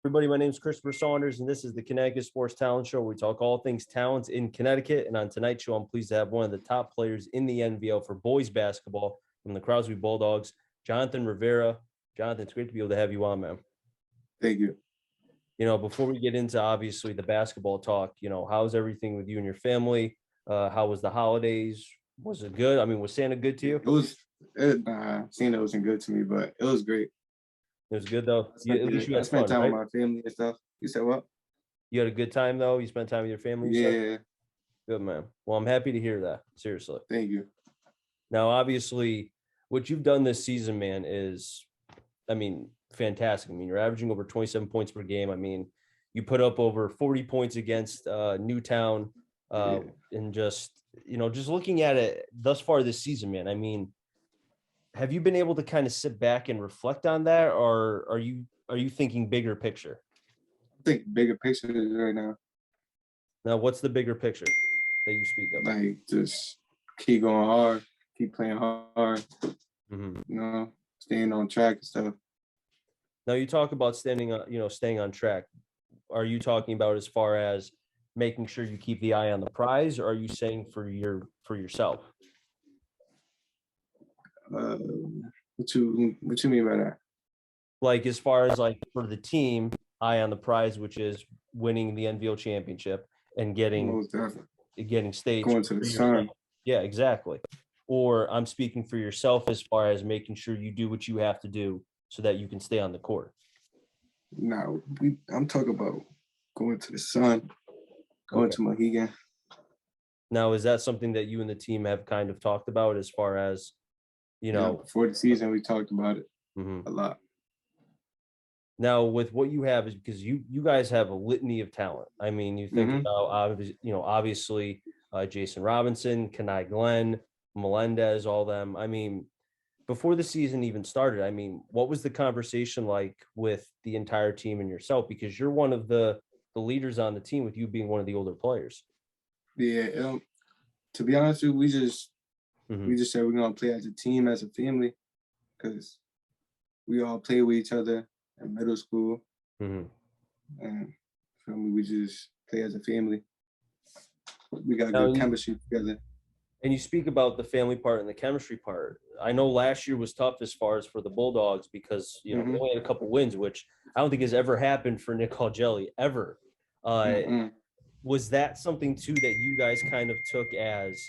Everybody, my name is Christopher Saunders, and this is the Connecticut Sports Talent Show. We talk all things talents in Connecticut. And on tonight's show, I'm pleased to have one of the top players in the NVL for boys basketball from the Crosby Bulldogs, Jonathan Rivera. Jonathan, it's great to be able to have you on, man. Thank you. Before we get into obviously the basketball talk, how's everything with you and your family? How was the holidays? Was it good? I mean, was Santa good to you? Santa wasn't good to me, but it was great. It was good though. At least you I had spent fun, time right? with my family and stuff. You said what? You had a good time though. You spent time with your family. Yeah. Good, man. Well, I'm happy to hear that. Seriously. Thank you. Now, obviously, what you've done this season, man, is, fantastic. You're averaging over 27 points per game. You put up over 40 points against Newtown, and just looking at it thus far this season, man. Have you been able to kind of sit back and reflect on that, or are you thinking bigger picture? I think bigger picture is right now. Now, what's the bigger picture that you speak of? Like, just keep going hard, keep playing hard, staying on track and stuff. Now, you talk about staying on track. Are you talking about as far as making sure you keep the eye on the prize, or are you saying for yourself? What you mean by that? Like, as far as like for the team, eye on the prize, which is winning the NVL championship and getting stage, going to the sun. Yeah, exactly. Or I'm speaking for yourself as far as making sure you do what you have to do so that you can stay on the court. No, I'm talking about going to the sun, going to Mohegan. Now, is that something that you and the team have kind of talked about as far as, before the season, we talked about it a lot. Now, with what you have, is because you guys have a litany of talent. You think about, obviously, Jason Robinson, Kenai Glenn, Melendez, all them. Before the season even started, what was the conversation like with the entire team and yourself? Because you're one of the leaders on the team, with you being one of the older players. Yeah, to be honest with you, we just said we're gonna play as a team, as a family, because we all play with each other in middle school, and we just play as a family. We got good chemistry together. And you speak about the family part and the chemistry part. I know last year was tough as far as for the Bulldogs because, we only had a couple wins, which I don't think has ever happened for Nick Halgelli, ever. Was that something, too, that you guys kind of took as,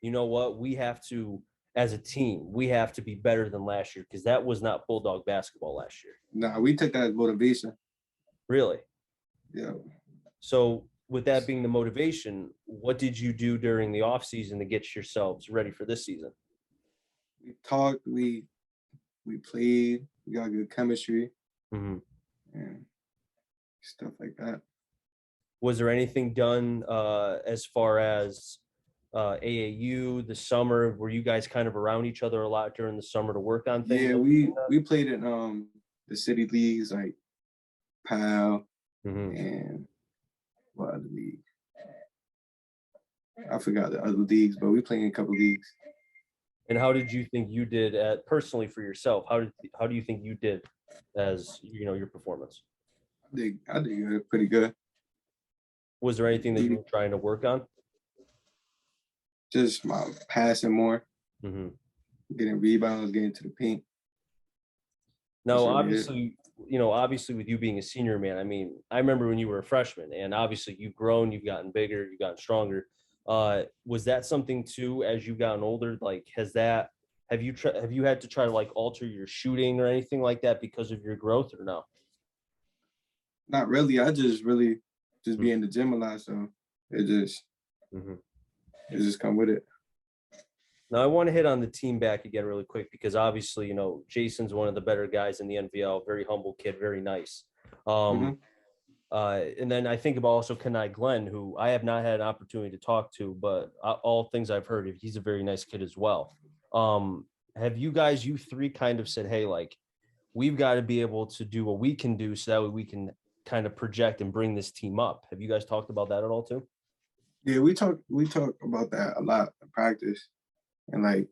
we have to, as a team, we have to be better than last year? Because that was not Bulldog basketball last year. Nah, we took that as motivation. Really? Yeah. So, with that being the motivation, what did you do during the off season to get yourselves ready for this season? We talked, we played, we got good chemistry, and stuff like that. Was there anything done as far as AAU, the summer? Were you guys kind of around each other a lot during the summer to work on things? Yeah, we played in the city leagues like PAL and what other league? I forgot the other leagues, but we played in a couple leagues. And how did you think you did personally for yourself? How do you think you did as your performance? I did good, pretty good. Was there anything that you were trying to work on? Just my passing more, getting rebounds, getting to the paint. Now, obviously, with you being a senior, man, I remember when you were a freshman, and obviously you've grown, you've gotten bigger, you've gotten stronger. Was that something too, as you've gotten older? Like, have you had to try to like alter your shooting or anything like that because of your growth, or no? Not really. I just be in the gym a lot, so it just come with it. Now, I want to hit on the team back again really quick because obviously, Jason's one of the better guys in the NVL, very humble kid, very nice. And then I think about also Kenai Glenn, who I have not had an opportunity to talk to, but all things I've heard of, he's a very nice kid as well. Have you three kind of said, hey, like, we've got to be able to do what we can do so that way we can kind of project and bring this team up? Have you guys talked about that at all too? Yeah, we talk about that a lot in practice and like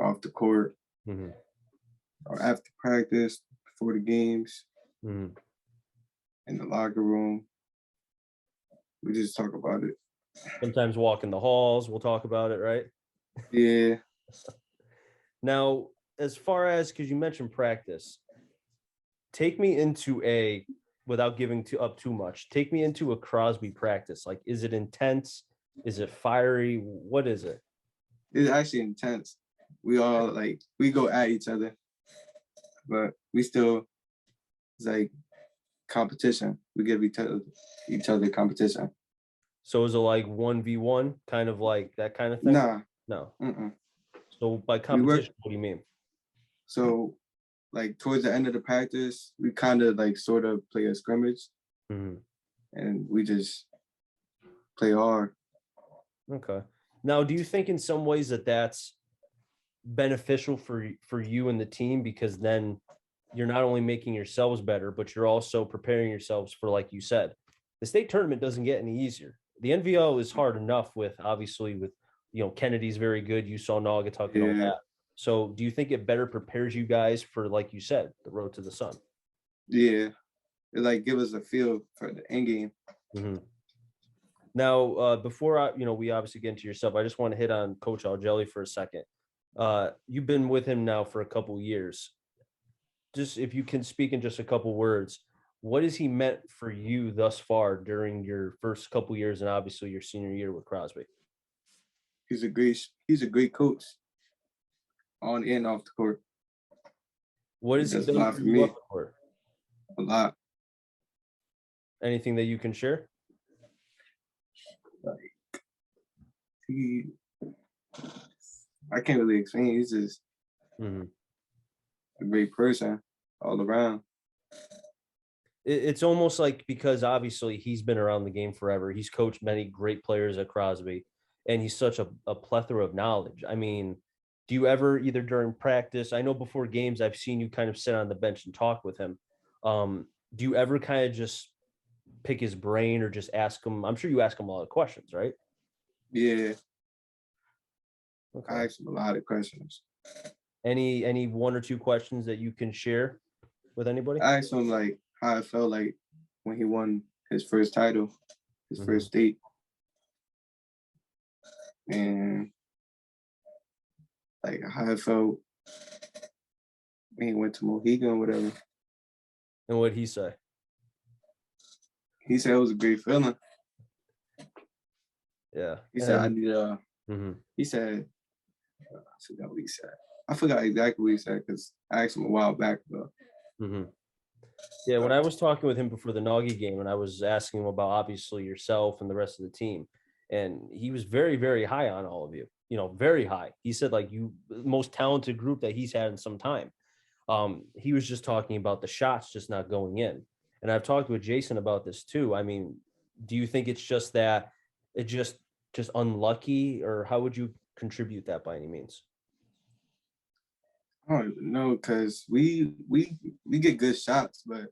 off the court or after practice, before the games. Mm-hmm. In the locker room. We just talk about it. Sometimes walk in the halls. We'll talk about it, right? Yeah. Now, as far as, because you mentioned practice, take me into without giving up too much, take me into a Crosby practice. Like, is it intense? Is it fiery? What is it? It's actually intense. We all we go at each other, but we still, it's like competition. We give each other competition. So is it like 1v1, kind of like that kind of thing? Nah. No. Mm-mm. So by competition, what do you mean? So like towards the end of the practice, we kind of sort of play a scrimmage, and we just play hard. Okay. Now, do you think in some ways that's beneficial for you and the team, because then you're not only making yourselves better, but you're also preparing yourselves for, like you said, the state tournament doesn't get any easier. The NVO is hard enough with Kennedy's very good. You saw Naugatuck and all that. So do you think it better prepares you guys for, like you said, the road to the sun? Yeah. It give us a feel for the end game. Mm-hmm. Now, before we obviously get into yourself, I just want to hit on Coach Algelli for a second. You've been with him now for a couple years. Just if you can speak in just a couple words, what has he meant for you thus far during your first couple years and obviously your senior year with Crosby? He's a great coach on and off the court. What has he done for you off the court? A lot. Anything that you can share? I can't really explain. He's just a great person all around. It's almost like, because obviously he's been around the game forever. He's coached many great players at Crosby, and he's such a plethora of knowledge. I mean, do you ever, either during practice, I know before games, I've seen you kind of sit on the bench and talk with him. Do you ever kind of just pick his brain or just ask him? I'm sure you ask him a lot of questions, right? Yeah. Okay. I asked him a lot of questions. Any one or two questions that you can share with anybody? I asked him how it felt like when he won his first title, his first state, and how it felt when he went to Mohegan or whatever. And what'd he say? He said it was a great feeling. Yeah. He said I need he said, I forgot what he said. I forgot exactly what he said because I asked him a while back though. Yeah, when I was talking with him before the Nagi game, and I was asking him about obviously yourself and the rest of the team, and he was very, very high on all of you. Very high. He said you most talented group that he's had in some time. He was just talking about the shots just not going in, and I've talked with Jason about this too. I mean, do you think it's just that it just unlucky, or how would you contribute that by any means? I don't even know, because we get good shots, but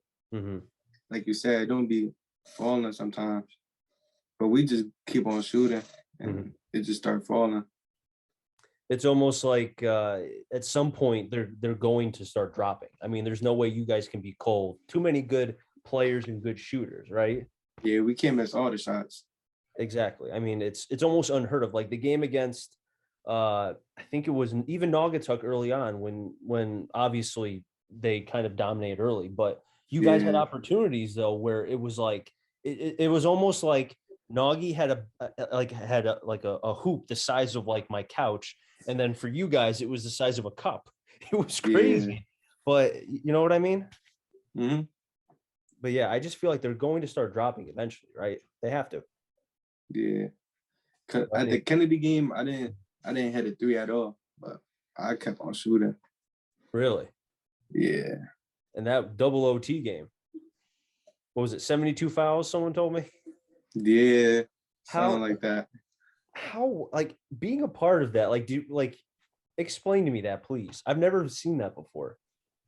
like you said, it don't be falling sometimes. But we just keep on shooting, and it just start falling. It's almost like at some point they're going to start dropping. I mean, there's no way you guys can be cold. Too many good players and good shooters, right? Yeah, we can't miss all the shots. Exactly. I mean, it's almost unheard of. Like the game against I think it was even Naugatuck early on, when obviously they kind of dominated early, but you guys had opportunities though where it was like it was almost like Nagi had a hoop the size of like my couch, and then for you guys it was the size of a cup. It was crazy, but you know what I mean? But yeah, I just feel like they're going to start dropping eventually, right? They have to. Yeah. At the Kennedy game, I didn't hit a three at all, but I kept on shooting. Really? Yeah. And that double OT game, what was it, 72 fouls, someone told me? Yeah, something like that. How, like, being a part of that, explain to me that, please. I've never seen that before.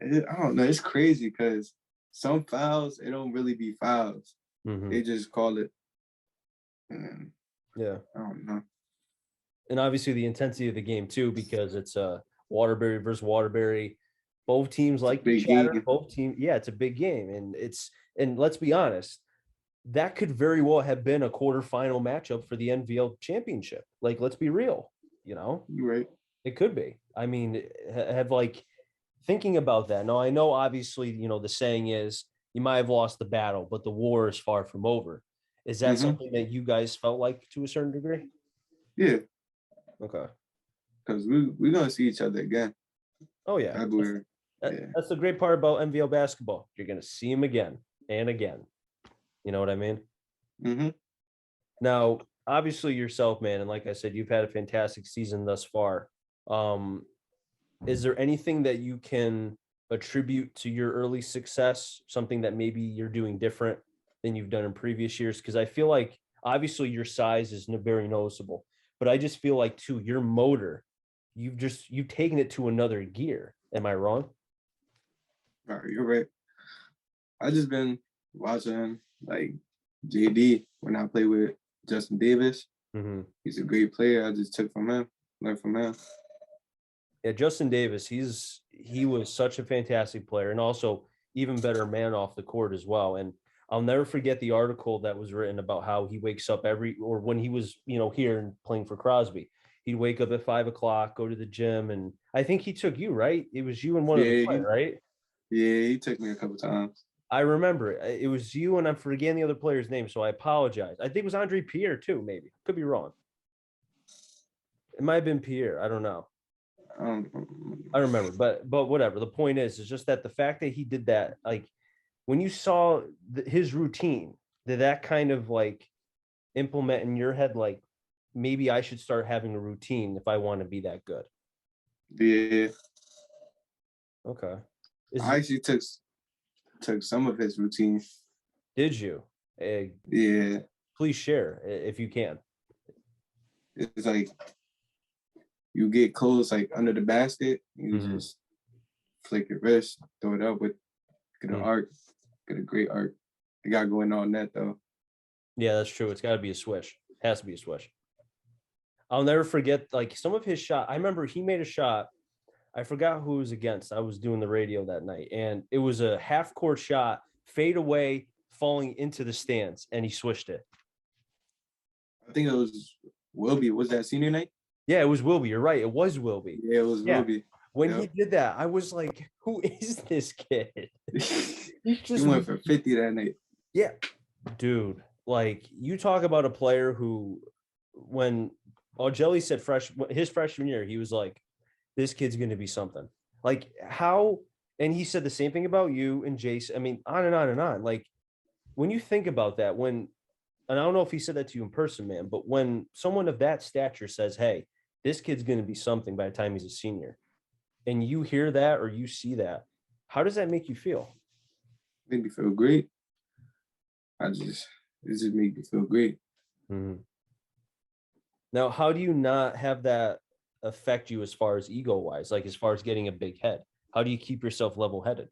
I don't know. It's crazy because some fouls, it don't really be fouls. They just call it. Yeah. I don't know. And obviously the intensity of the game too, because it's Waterbury versus Waterbury. Both teams like big chatter. game. Both teams, yeah, it's a big game, and let's be honest, that could very well have been a quarterfinal matchup for the NVL championship. Like, let's be real, You're right. it could be. I mean, have like thinking about that. Now, I know obviously, the saying is you might have lost the battle, but the war is far from over. Is that something that you guys felt like to a certain degree? Yeah. Okay. Because we're going to see each other again. Oh, yeah. February. That's the great part about NVL basketball. You're going to see him again and again. You know what I mean? Mm-hmm. Now, obviously yourself, man, and like I said, you've had a fantastic season thus far. Is there anything that you can attribute to your early success, something that maybe you're doing different than you've done in previous years? Because I feel like obviously your size is very noticeable, but I just feel like too, your motor, you've taken it to another gear. Am I wrong? All right, you're right. I just been watching like JD when I play with Justin Davis. Mm-hmm. He's a great player. I just took from him, learned from him. Yeah, Justin Davis, he was such a fantastic player and also even better man off the court as well. And I'll never forget the article that was written about how he wakes up or when he was, here and playing for Crosby, he'd wake up at 5:00, go to the gym. And I think he took you, right? It was you and one of the players, right? Yeah, he took me a couple times. I remember it was you, and I'm forgetting the other player's name, so I apologize. I think it was Andre Pierre too, maybe. Could be wrong. It might have been Pierre. I don't know. I remember, but whatever. The point is just that the fact that he did that, like when you saw his routine, did that kind of like implement in your head, like maybe I should start having a routine if I want to be that good? Yeah. Okay. I actually took some of his routine. Did you? Yeah. Please share if you can. It's like you get close like under the basket, you just flick your wrist, throw it up with get an arc, get a great arc. You got going on that though. Yeah, that's true. It's got to be a swish. It has to be a swish. I'll never forget like some of his shot. I remember he made a shot. I forgot who it was against. I was doing the radio that night, and it was a half court shot, fade away, falling into the stands, and he swished it. I think it was Wilby. Was that senior night? Yeah, it was Wilby. You're right. It was Wilby. Yeah, it was Wilby. When he did that, I was like, who is this kid? He went for 50 that night. Yeah. Dude, like you talk about a player who, when Jelly said his freshman year, he was like, this kid's going to be something. Like how, and he said the same thing about you and Jason. I mean, on and on and on. Like when you think about that, and I don't know if he said that to you in person, man, but when someone of that stature says, hey, this kid's going to be something by the time he's a senior, and you hear that or you see that, how does that make you feel? Made me feel great. It just made me feel great. Mm-hmm. Now, how do you not have that affect you as far as ego wise, like as far as getting a big head? How do you keep yourself level headed?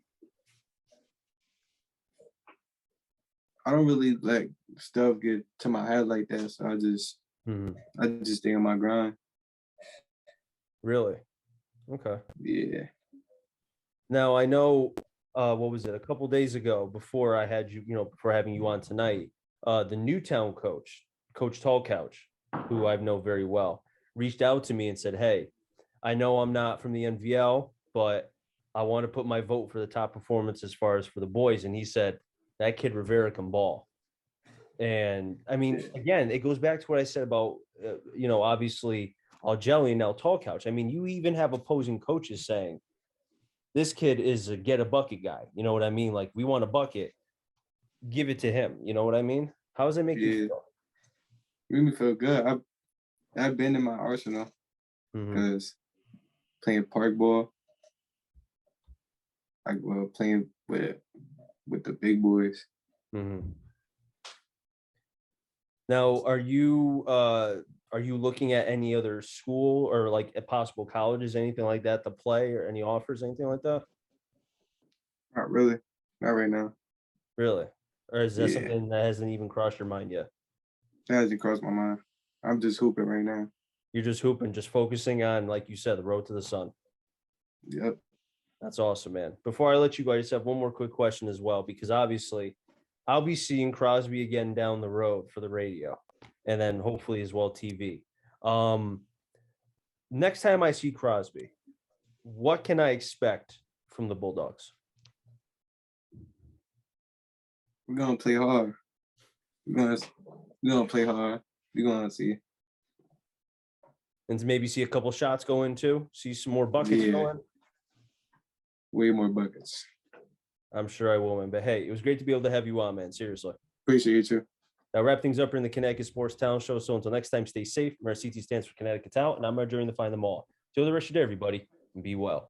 I don't really let stuff get to my head like that. So I just stay on my grind. Really? Okay. Yeah. Now I know what was it, a couple days ago before I had you, before having you on tonight, the Newtown coach, Coach Tall Couch, who I know very well, reached out to me and said, hey, I know I'm not from the NVL, but I want to put my vote for the top performance as far as for the boys. And he said, that kid Rivera can ball. And I mean, again, it goes back to what I said about, obviously Jelly and now Tall Couch. I mean, you even have opposing coaches saying, this kid is a get a bucket guy. You know what I mean? Like, we want a bucket, give it to him. You know what I mean? How does it make you feel? Made me feel good. I've been in my arsenal because playing park ball, like playing with the big boys. Now, are you looking at any other school or like at possible colleges, anything like that to play, or any offers, anything like that? Not really. Not right now. Really? Or is that something that hasn't even crossed your mind yet? That hasn't crossed my mind. I'm just hooping right now. You're just hooping, just focusing on, like you said, the road to the sun. Yep. That's awesome, man. Before I let you go, I just have one more quick question as well, because obviously I'll be seeing Crosby again down the road for the radio and then hopefully as well TV. Next time I see Crosby, what can I expect from the Bulldogs? We're gonna play hard. We're gonna play hard. We're gonna see. And maybe see a couple shots go in too. See some more buckets going. Way more buckets. I'm sure I will, man. But hey, it was great to be able to have you on, man. Seriously. Appreciate you too. Now wrap things up here in the Connecticut Sports Talent Show. So until next time, stay safe. Remember, CT stands for Connecticut Talent, and I'm during to find them all. Enjoy the rest of your day, everybody, and be well.